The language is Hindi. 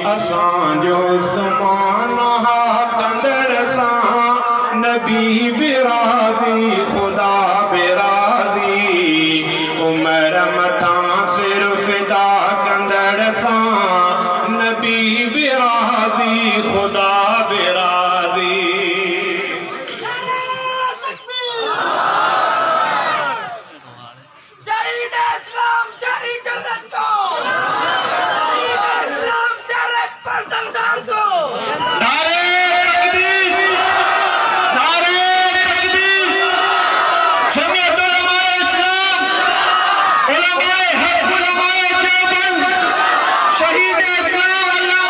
असां जो समान हा कंदड़ सां नबी बिराज़ी खुदा बिराज़ी उमर मथां सिर फिदा कंदड़ सां नबी बिराज़ी खुदा बिराज़ी। शहीद इस्लाम